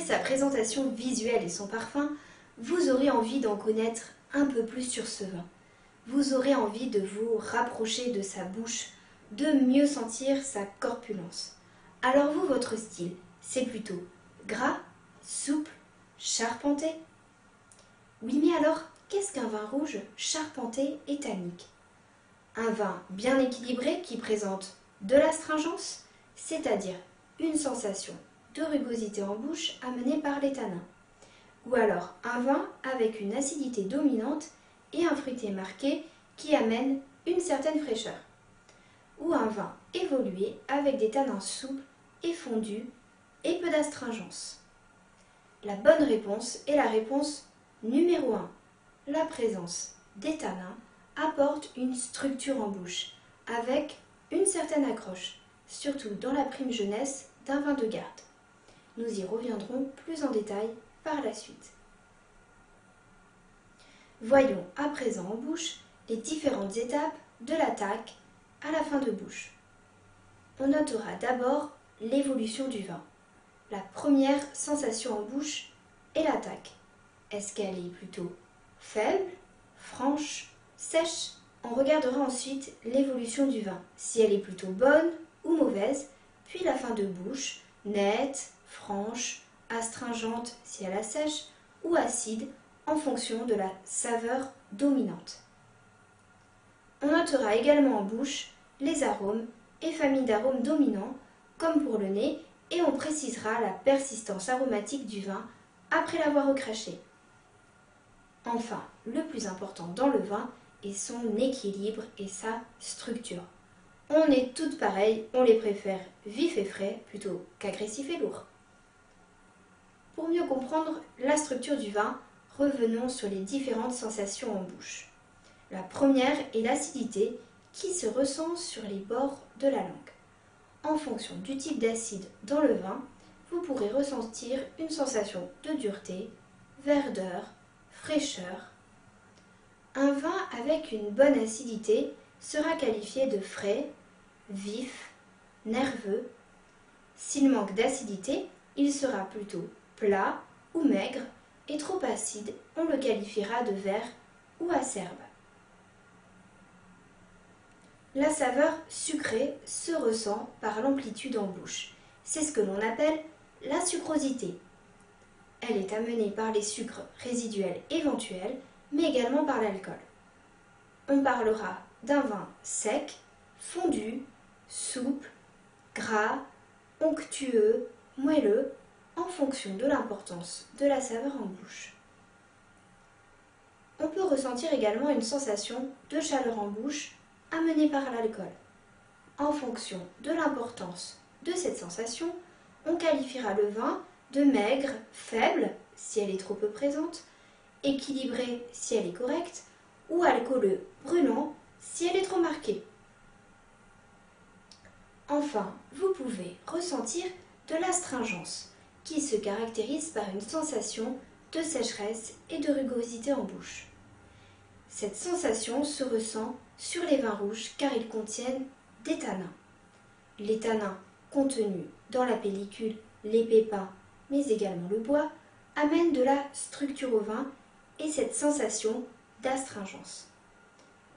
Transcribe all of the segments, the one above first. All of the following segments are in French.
sa présentation visuelle et son parfum, vous aurez envie d'en connaître un peu plus sur ce vin. Vous aurez envie de vous rapprocher de sa bouche, de mieux sentir sa corpulence. Alors vous, votre style, c'est plutôt gras, souple, charpenté? Oui, mais alors, qu'est-ce qu'un vin rouge charpenté et tannique? Un vin bien équilibré qui présente de l'astringence, c'est-à-dire une sensation de rugosité en bouche amenée par les tanins. Ou alors un vin avec une acidité dominante et un fruité marqué qui amène une certaine fraîcheur. Ou un vin évolué avec des tanins souples et fondus et peu d'astringence. La bonne réponse est la réponse numéro 1. La présence des tanins apporte une structure en bouche avec une certaine accroche, surtout dans la prime jeunesse d'un vin de garde. Nous y reviendrons plus en détail par la suite. Voyons à présent en bouche les différentes étapes de l'attaque à la fin de bouche. On notera d'abord l'évolution du vin. La première sensation en bouche est l'attaque. Est-ce qu'elle est plutôt faible, franche, sèche? On regardera ensuite l'évolution du vin, si elle est plutôt bonne ou mauvaise, puis la fin de bouche, nette, franche, astringente si elle est sèche, ou acide en fonction de la saveur dominante. On notera également en bouche les arômes et familles d'arômes dominants, comme pour le nez, et on précisera la persistance aromatique du vin après l'avoir recraché. Enfin, le plus important dans le vin est son équilibre et sa structure. On est toutes pareilles, on les préfère vifs et frais plutôt qu'agressifs et lourds. Pour mieux comprendre la structure du vin, revenons sur les différentes sensations en bouche. La première est l'acidité qui se ressent sur les bords de la langue. En fonction du type d'acide dans le vin, vous pourrez ressentir une sensation de dureté, verdeur, fraîcheur. Un vin avec une bonne acidité sera qualifié de frais, vif, nerveux. S'il manque d'acidité, il sera plutôt plat ou maigre, et trop acide, on le qualifiera de vert ou acerbe. La saveur sucrée se ressent par l'amplitude en bouche. C'est ce que l'on appelle la sucrosité. Elle est amenée par les sucres résiduels éventuels, mais également par l'alcool. On parlera d'un vin sec, fondu, souple, gras, onctueux, moelleux, en fonction de l'importance de la saveur en bouche. On peut ressentir également une sensation de chaleur en bouche amenée par l'alcool. En fonction de l'importance de cette sensation, on qualifiera le vin de maigre, faible, si elle est trop peu présente, équilibrée si elle est correcte, ou alcooleux, brûlant, si elle est trop marquée. Enfin, vous pouvez ressentir de l'astringence, qui se caractérise par une sensation de sécheresse et de rugosité en bouche. Cette sensation se ressent sur les vins rouges car ils contiennent des tanins. Les tanins contenus dans la pellicule, les pépins, mais également le bois, amènent de la structure au vin et cette sensation d'astringence.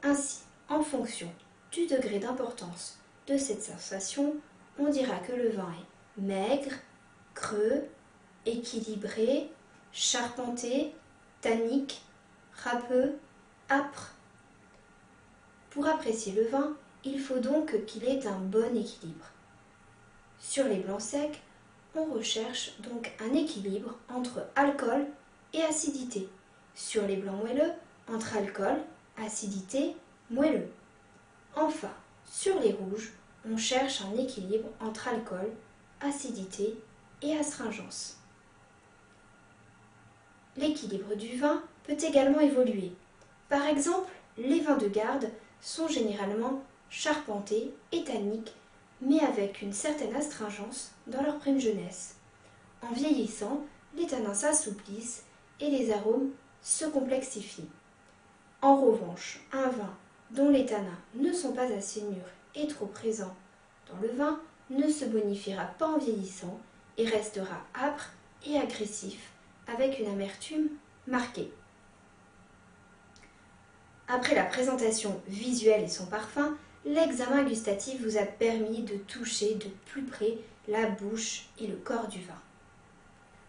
Ainsi, en fonction du degré d'importance de cette sensation, on dira que le vin est maigre, creux, équilibré, charpenté, tannique, râpeux, âpre. Pour apprécier le vin, il faut donc qu'il ait un bon équilibre. Sur les blancs secs, on recherche donc un équilibre entre alcool et acidité. Sur les blancs moelleux, entre alcool, acidité, moelleux. Enfin, sur les rouges, on cherche un équilibre entre alcool, acidité et astringence. L'équilibre du vin peut également évoluer. Par exemple, les vins de garde sont généralement charpentés et tanniques, mais avec une certaine astringence dans leur prime jeunesse. En vieillissant, les tanins s'assouplissent et les arômes se complexifient. En revanche, un vin dont les tanins ne sont pas assez mûrs et trop présents dans le vin ne se bonifiera pas en vieillissant et restera âpre et agressif, avec une amertume marquée. Après la présentation visuelle et son parfum, l'examen gustatif vous a permis de toucher de plus près la bouche et le corps du vin.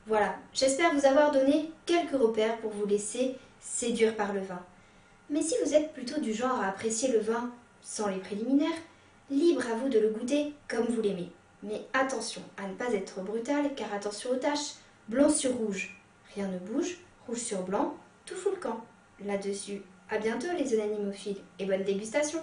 Voilà, j'espère vous avoir donné quelques repères pour vous laisser séduire par le vin. Mais si vous êtes plutôt du genre à apprécier le vin sans les préliminaires, libre à vous de le goûter comme vous l'aimez. Mais attention à ne pas être brutal, car attention aux taches, blanc sur rouge, rien ne bouge, rouge sur blanc, tout fout le camp. Là-dessus, à bientôt les onanimophiles et bonne dégustation!